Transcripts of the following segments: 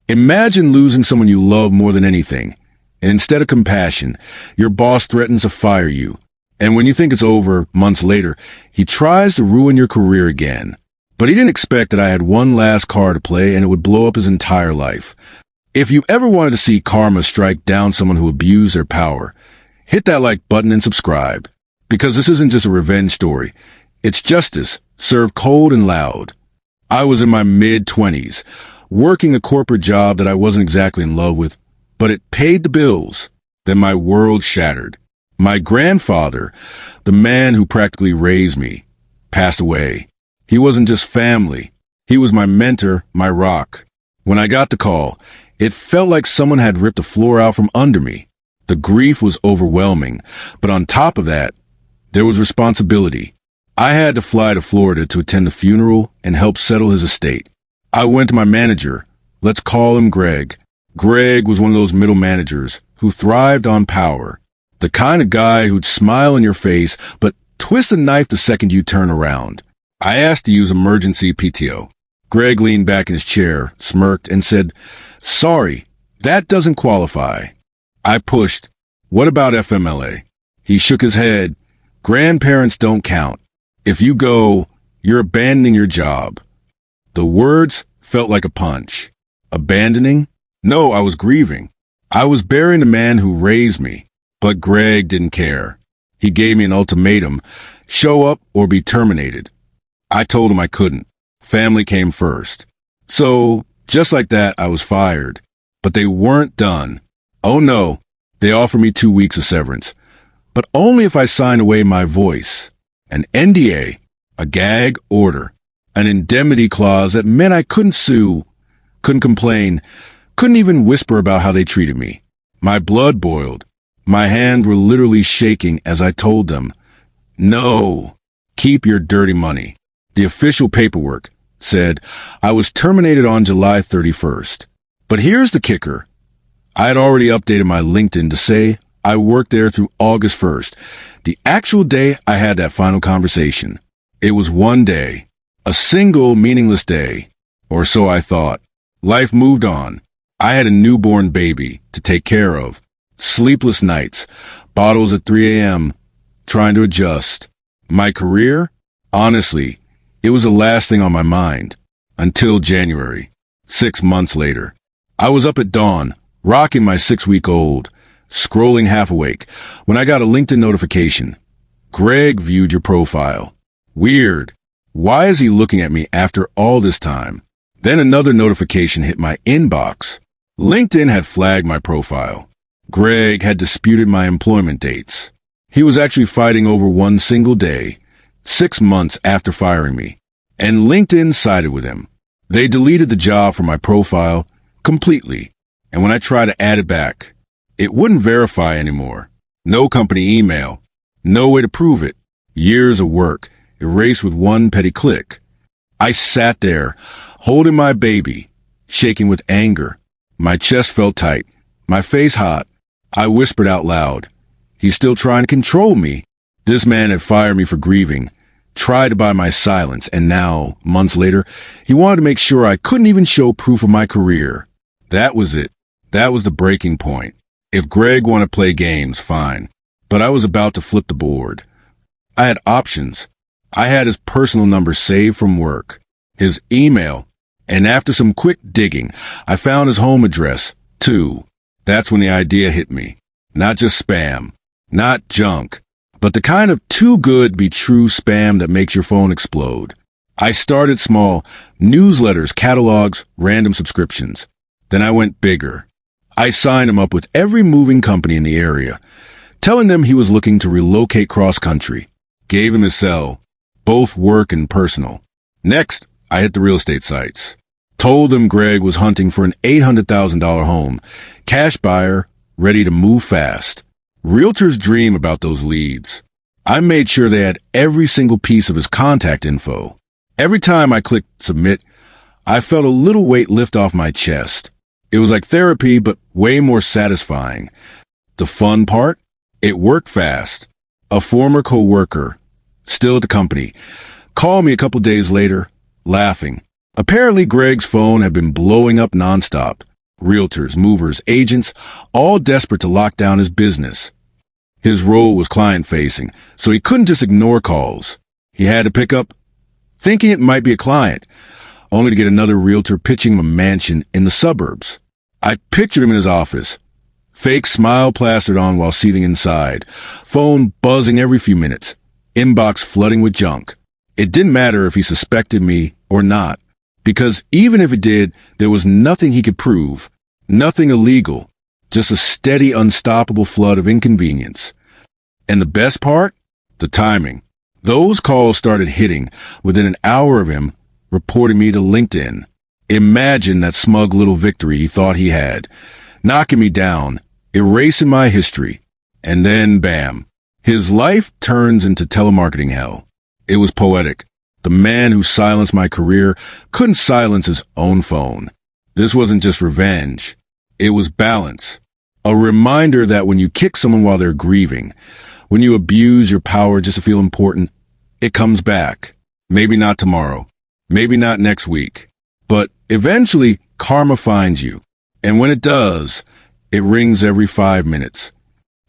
Imagine losing someone you love more than anything, and instead of compassion, your boss threatens to fire you. And when you think it's over, months later, he tries to ruin your career again. But he didn't expect that I had one last card to play and it would blow up his entire life. If you ever wanted to see karma strike down someone who abused their power, hit that like button and subscribe. Because this isn't just a revenge story. It's justice, served cold and loud. I was in my mid-20s, working a corporate job that I wasn't exactly in love with, but it paid the bills. Then my world shattered. My grandfather, the man who practically raised me, passed away. He wasn't just family. He was my mentor, my rock. When I got the call, it felt like someone had ripped the floor out from under me. The grief was overwhelming, but on top of that, there was responsibility. I had to fly to Florida to attend the funeral and help settle his estate. I went to my manager. Let's call him Greg. Greg was one of those middle managers who thrived on power. The kind of guy who'd smile in your face, but twist a knife the second you turn around. I asked to use emergency PTO. Greg leaned back in his chair, smirked, and said, "Sorry, that doesn't qualify." I pushed, "What about FMLA?" He shook his head. "Grandparents don't count. If you go, you're abandoning your job." The words felt like a punch. Abandoning? No, I was grieving. I was burying the man who raised me. But Greg didn't care. He gave me an ultimatum: show up or be terminated. I told him I couldn't. Family came first. So, just like that, I was fired. But they weren't done. Oh no, they offered me 2 weeks of severance. But only if I signed away my voice. An NDA, a gag order, an indemnity clause that meant I couldn't sue, couldn't complain, couldn't even whisper about how they treated me. My blood boiled. My hands were literally shaking as I told them, "No, keep your dirty money." The official paperwork said I was terminated on July 31st. But here's the kicker. I had already updated my LinkedIn to say I worked there through August 1st, the actual day I had that final conversation. It was one day, a single meaningless day, or so I thought. Life moved on. I had a newborn baby to take care of. Sleepless nights, bottles at 3 a.m., trying to adjust. My career? Honestly, it was the last thing on my mind. Until January, 6 months later. I was up at dawn, rocking my 6-week-old, scrolling half awake, when I got a LinkedIn notification. "Greg viewed your profile." Weird. Why is he looking at me after all this time? Then another notification hit my inbox. LinkedIn had flagged my profile. Greg had disputed my employment dates. He was actually fighting over one single day, 6 months after firing me. And LinkedIn sided with him. They deleted the job from my profile completely. And when I tried to add it back, it wouldn't verify anymore. No company email. No way to prove it. Years of work, erased with one petty click. I sat there, holding my baby, shaking with anger. My chest felt tight, my face hot. I whispered out loud, "He's still trying to control me." This man had fired me for grieving, tried to buy my silence, and now, months later, he wanted to make sure I couldn't even show proof of my career. That was it. That was the breaking point. If Greg wanted to play games, fine. But I was about to flip the board. I had options. I had his personal number saved from work, his email, and after some quick digging, I found his home address, too. That's when the idea hit me. Not just spam, not junk, but the kind of too good to be true spam that makes your phone explode. I started small, newsletters, catalogs, random subscriptions. Then I went bigger. I signed him up with every moving company in the area, telling them he was looking to relocate cross-country. Gave him his cell, both work and personal. Next, I hit the real estate sites. Told them Greg was hunting for an $800,000 home, cash buyer, ready to move fast. Realtors dream about those leads. I made sure they had every single piece of his contact info. Every time I clicked submit, I felt a little weight lift off my chest. It was like therapy, but way more satisfying. The fun part? It worked fast. A former co-worker, still at the company, called me a couple days later, laughing. Apparently Greg's phone had been blowing up nonstop. Realtors, movers, agents, all desperate to lock down his business. His role was client-facing, so he couldn't just ignore calls. He had to pick up, thinking it might be a client, only to get another realtor pitching him a mansion in the suburbs. I pictured him in his office, fake smile plastered on while seating inside, phone buzzing every few minutes, inbox flooding with junk. It didn't matter if he suspected me or not, because even if it did, there was nothing he could prove, nothing illegal, just a steady, unstoppable flood of inconvenience. And the best part? The timing. Those calls started hitting within an hour of him reporting me to LinkedIn. Imagine that smug little victory he thought he had, knocking me down, erasing my history. And then, bam, his life turns into telemarketing hell. It was poetic. The man who silenced my career couldn't silence his own phone. This wasn't just revenge. It was balance. A reminder that when you kick someone while they're grieving, when you abuse your power just to feel important, it comes back. Maybe not tomorrow. Maybe not next week. But eventually, karma finds you. And when it does, it rings every 5 minutes.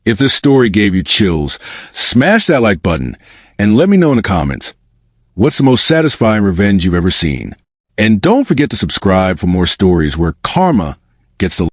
If this story gave you chills, smash that like button and let me know in the comments. What's the most satisfying revenge you've ever seen? And don't forget to subscribe for more stories where karma gets the